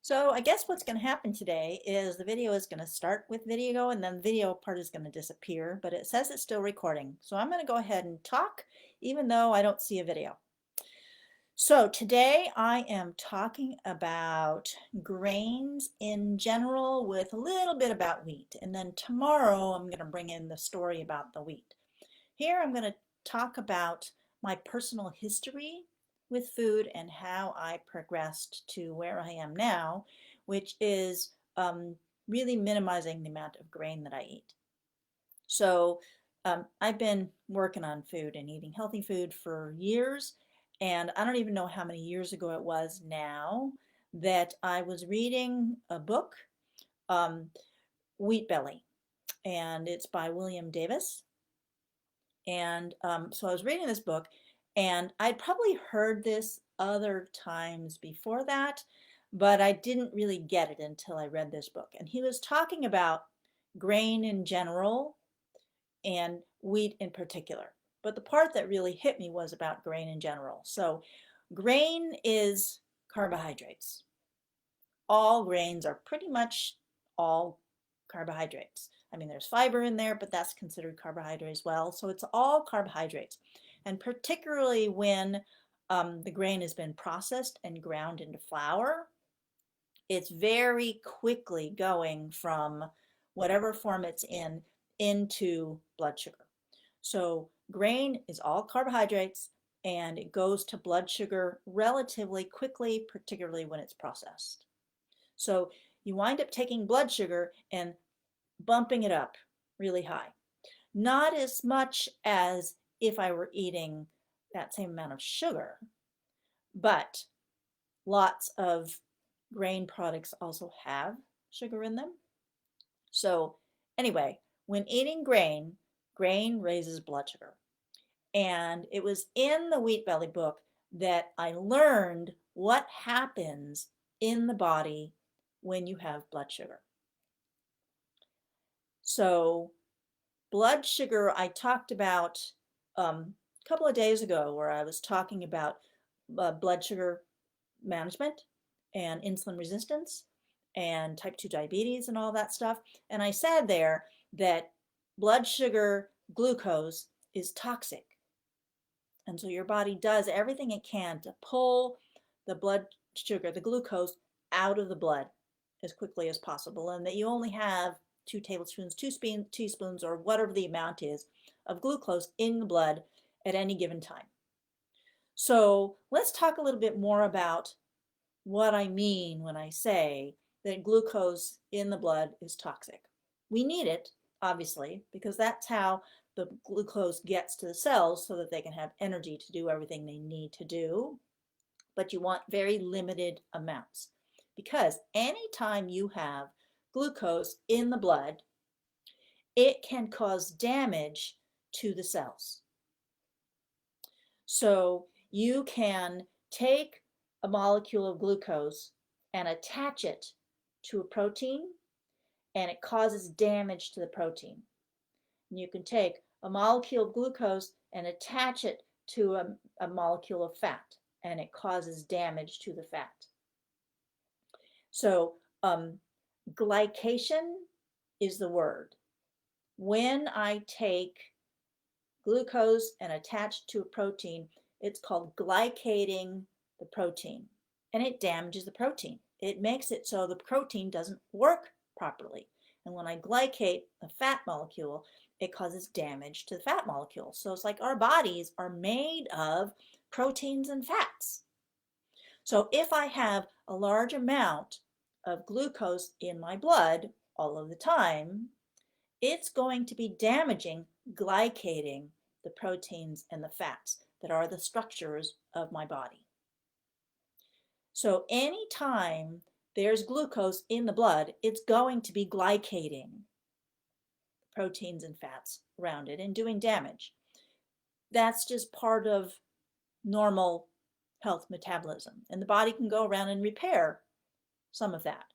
So I guess what's going to happen today is the video is going to start with video and then the video part is going to disappear, but it says it's still recording. So I'm going to go ahead and talk even though I don't see a video. So today I am talking about grains in general with a little bit about wheat. And then tomorrow I'm going to bring in the story about the wheat. Here I'm going to talk about my personal history with food and how I progressed to where I am now, which is really minimizing the amount of grain that I eat. So I've been working on food and eating healthy food for years, and I don't even know how many years ago it was now that I was reading a book, um, Wheat Belly, and it's by William Davis. And so I was reading this book, and I'd probably heard this other times before that, but I didn't really get it until I read this book. And he was talking about grain in general and wheat in particular. But the part that really hit me was about grain in general. So, grain is carbohydrates. All grains are pretty much all carbohydrates. I mean, there's fiber in there, but that's considered carbohydrate as well. So it's all carbohydrates. And particularly when the grain has been processed and ground into flour, it's very quickly going from whatever form it's in into blood sugar. So grain is all carbohydrates and it goes to blood sugar relatively quickly, particularly when it's processed. So you wind up taking blood sugar and bumping it up really high. Not as much as if I were eating that same amount of sugar, but lots of grain products also have sugar in them. So anyway, when eating grain, grain raises blood sugar. And it was in the Wheat Belly book that I learned what happens in the body when you have blood sugar. So blood sugar, I talked about a couple of days ago where I was talking about blood sugar management and insulin resistance and type 2 diabetes and all that stuff. And I said there that blood sugar glucose is toxic. And so your body does everything it can to pull the blood sugar, the glucose, out of the blood as quickly as possible. And that you only have 2 tablespoons, two teaspoons, or whatever the amount is of glucose in the blood at any given time. So let's talk a little bit more about what I mean when I say that glucose in the blood is toxic. We need it, obviously, because that's how the glucose gets to the cells so that they can have energy to do everything they need to do. But you want very limited amounts because anytime you have glucose in the blood, it can cause damage to the cells. So you can take a molecule of glucose and attach it to a protein, and it causes damage to the protein. And you can take a molecule of glucose and attach it to a molecule of fat, and it causes damage to the fat. So glycation is the word. When I take glucose and attach to a protein, it's called glycating the protein, and it damages the protein. It makes it so the protein doesn't work properly. And when I glycate the fat molecule, it causes damage to the fat molecule. So it's like our bodies are made of proteins and fats. So if I have a large amount of glucose in my blood all of the time, it's going to be damaging, glycating the proteins and the fats that are the structures of my body. So anytime there's glucose in the blood, it's going to be glycating proteins and fats around it and doing damage. That's just part of normal health metabolism. And the body can go around and repair some of that.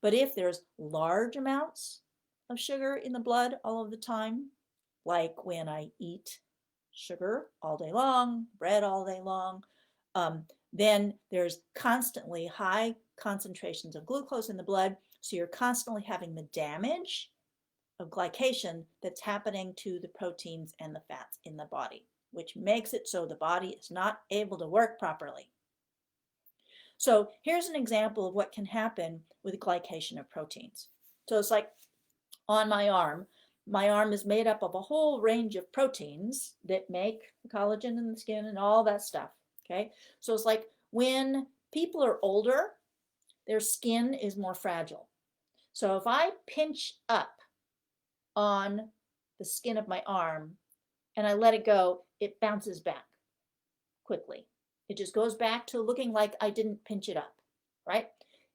But if there's large amounts of sugar in the blood all of the time, like when I eat sugar all day long, bread all day long, then there's constantly high concentrations of glucose in the blood. So you're constantly having the damage of glycation that's happening to the proteins and the fats in the body, which makes it so the body is not able to work properly. So here's an example of what can happen with glycation of proteins. So it's like on my arm is made up of a whole range of proteins that make collagen in the skin and all that stuff. Okay, so it's like when people are older, their skin is more fragile. So if I pinch up on the skin of my arm and I let it go, it bounces back quickly. It just goes back to looking like I didn't pinch it up, right?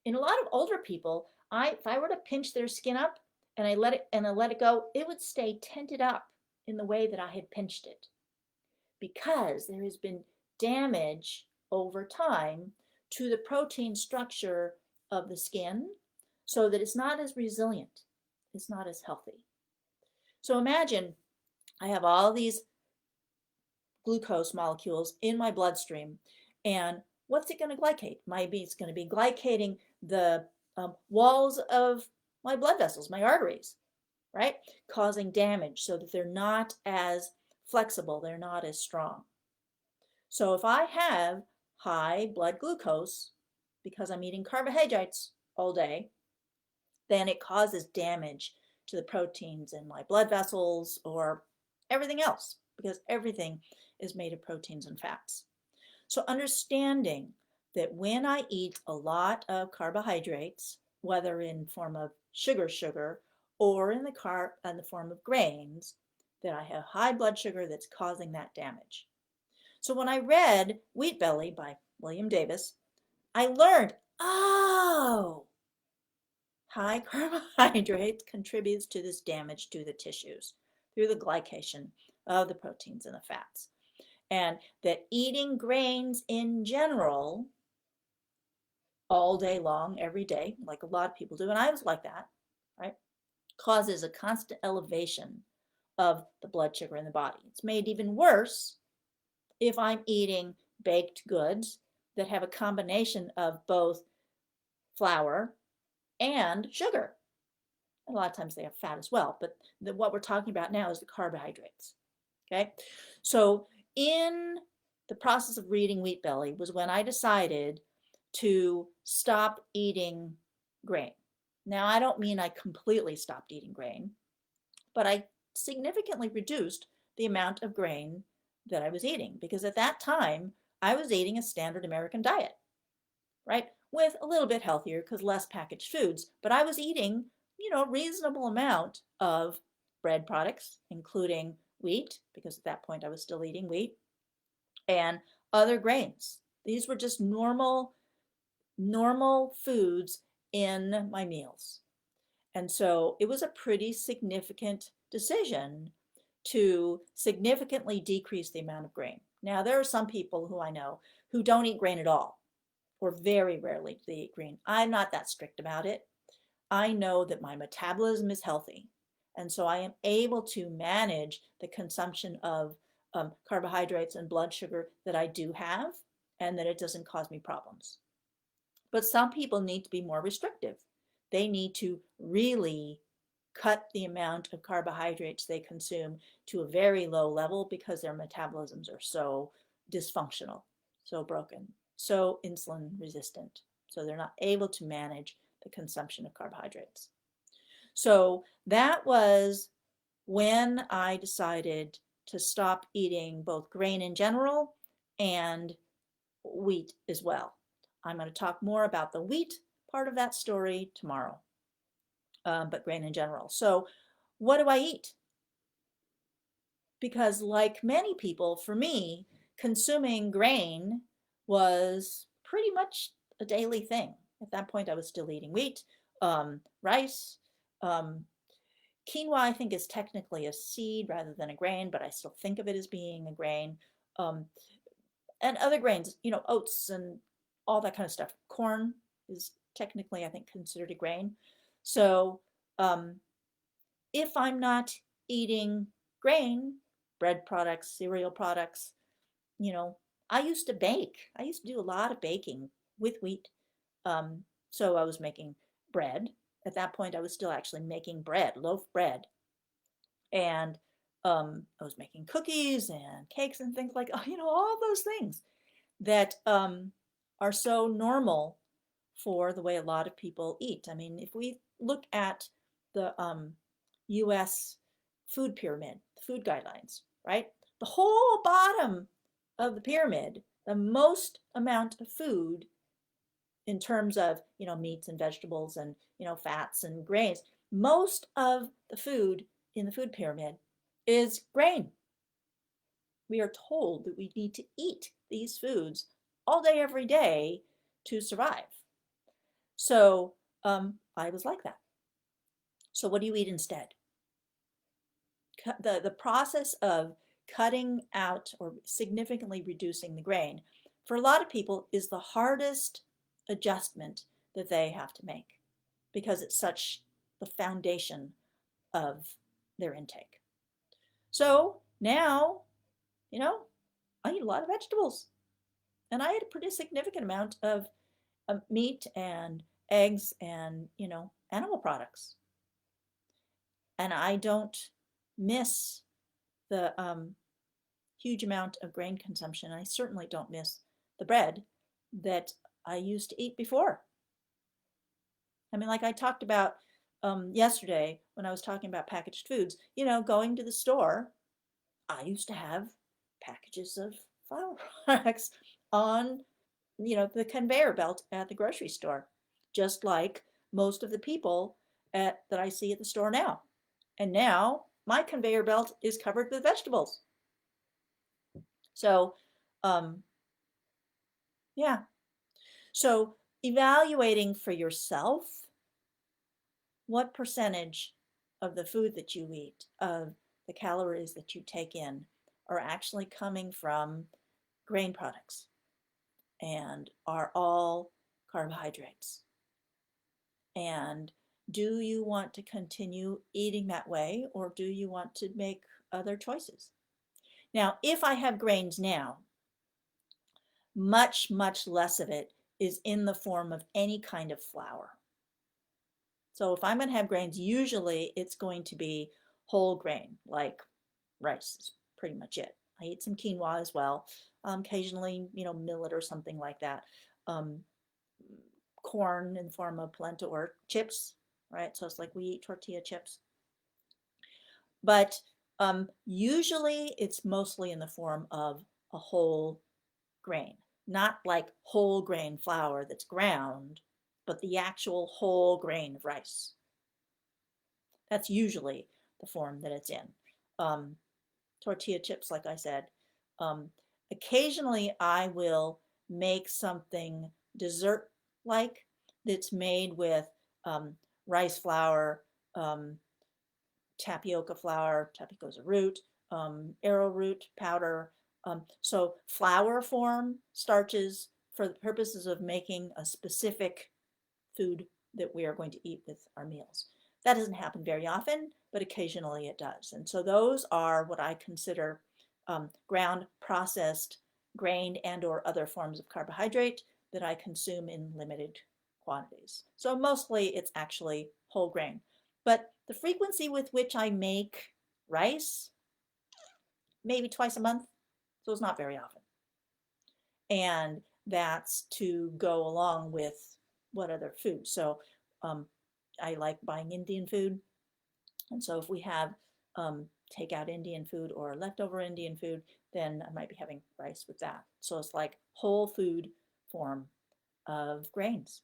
In a lot of older people, if I were to pinch their skin up and I let it go, it would stay tented up in the way that I had pinched it, because there has been damage over time to the protein structure of the skin, so that it's not as resilient, it's not as healthy. So imagine I have all these glucose molecules in my bloodstream, and what's it going to glycate? Maybe it's going to be glycating the walls of my blood vessels, my arteries, right? Causing damage so that they're not as flexible, they're not as strong. So if I have high blood glucose because I'm eating carbohydrates all day, then it causes damage to the proteins in my blood vessels or everything else, because everything is made of proteins and fats. So understanding that when I eat a lot of carbohydrates, whether in form of sugar, or in the form of grains, that I have high blood sugar that's causing that damage. So when I read Wheat Belly by William Davis, I learned, oh, high carbohydrates contributes to this damage to the tissues through the glycation of the proteins and the fats. And that eating grains in general all day long, every day, like a lot of people do, and I was like that, right, causes a constant elevation of the blood sugar in the body. It's made even worse if I'm eating baked goods that have a combination of both flour and sugar. And a lot of times they have fat as well, but what we're talking about now is the carbohydrates. Okay, so in the process of reading Wheat Belly was when I decided to stop eating grain. Now, I don't mean I completely stopped eating grain, but I significantly reduced the amount of grain that I was eating, because at that time I was eating a standard American diet, right? With a little bit healthier because less packaged foods, but I was eating, a reasonable amount of bread products, including wheat, because at that point I was still eating wheat, and other grains. These were just normal foods in my meals. And so it was a pretty significant decision to significantly decrease the amount of grain. Now, there are some people who I know who don't eat grain at all, or very rarely do they eat grain. I'm not that strict about it. I know that my metabolism is healthy, and so I am able to manage the consumption of carbohydrates and blood sugar that I do have, and that it doesn't cause me problems. But some people need to be more restrictive. They need to really cut the amount of carbohydrates they consume to a very low level, because their metabolisms are so dysfunctional, so broken, so insulin resistant. So they're not able to manage the consumption of carbohydrates. So that was when I decided to stop eating both grain in general and wheat as well. I'm going to talk more about the wheat part of that story tomorrow, but grain in general. So what do I eat? Because like many people, for me, consuming grain was pretty much a daily thing. At that point, I was still eating wheat, rice. Quinoa, I think, is technically a seed rather than a grain, but I still think of it as being a grain. And other grains, oats and all that kind of stuff. Corn is technically, I think, considered a grain. So if I'm not eating grain, bread products, cereal products, I used to bake. I used to do a lot of baking with wheat. So I was making bread. At that point, I was still actually making bread, loaf bread. And I was making cookies and cakes and things like, all those things that are so normal for the way a lot of people eat. I mean, if we look at the US food pyramid, food guidelines, right? The whole bottom of the pyramid, the most amount of food in terms of, meats and vegetables and, fats and grains, most of the food in the food pyramid is grain. We are told that we need to eat these foods all day, every day to survive. So I was like that. So what do you eat instead? The process of cutting out or significantly reducing the grain for a lot of people is the hardest adjustment that they have to make because it's such the foundation of their intake. So now, I eat a lot of vegetables and I eat a pretty significant amount of meat and eggs and, animal products. And I don't miss the huge amount of grain consumption. I certainly don't miss the bread that I used to eat before. I mean, like I talked about yesterday when I was talking about packaged foods, going to the store, I used to have packages of flour products on, the conveyor belt at the grocery store, just like most of the people that I see at the store now. And now my conveyor belt is covered with vegetables. So, yeah. So evaluating for yourself what percentage of the food that you eat, of the calories that you take in, are actually coming from grain products and are all carbohydrates. And do you want to continue eating that way or do you want to make other choices? Now, if I have grains now, much, much less of it is in the form of any kind of flour. So if I'm going to have grains, usually it's going to be whole grain, like rice is pretty much it. I eat some quinoa as well, occasionally, millet or something like that. Um, Corn in the form of polenta or chips, right? So it's like we eat tortilla chips. But usually it's mostly in the form of a whole grain, not like whole grain flour that's ground, but the actual whole grain of rice. That's usually the form that it's in. Tortilla chips, like I said. Um, Occasionally, I will make something dessert-like that's made with rice flour, um, tapioca flour, tapioca is a root, arrowroot powder. So flour form starches for the purposes of making a specific food that we are going to eat with our meals. That doesn't happen very often, but occasionally it does. And so those are what I consider ground processed grain and or other forms of carbohydrate that I consume in limited quantities. So mostly it's actually whole grain. But the frequency with which I make rice, maybe twice a month, so it's not very often. And that's to go along with what other food. So I like buying Indian food. And so if we have takeout Indian food or leftover Indian food, then I might be having rice with that. So it's like whole food form of grains.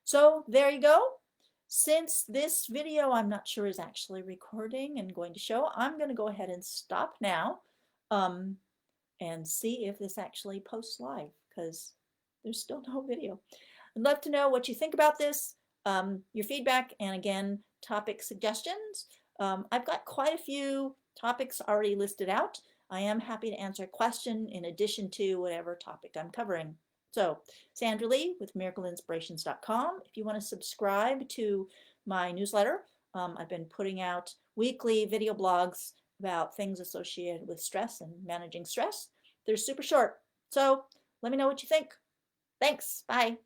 So there you go. Since this video, I'm not sure is actually recording and going to show, I'm going to go ahead and stop now and see if this actually posts live because there's still no video. I'd love to know what you think about this, your feedback, and again, topic suggestions. I've got quite a few topics already listed out. I am happy to answer a question in addition to whatever topic I'm covering. So, Sandra Lee with miracleinspirations.com. If you want to subscribe to my newsletter, I've been putting out weekly video blogs about things associated with stress and managing stress. They're super short. So let me know what you think. Thanks. Bye.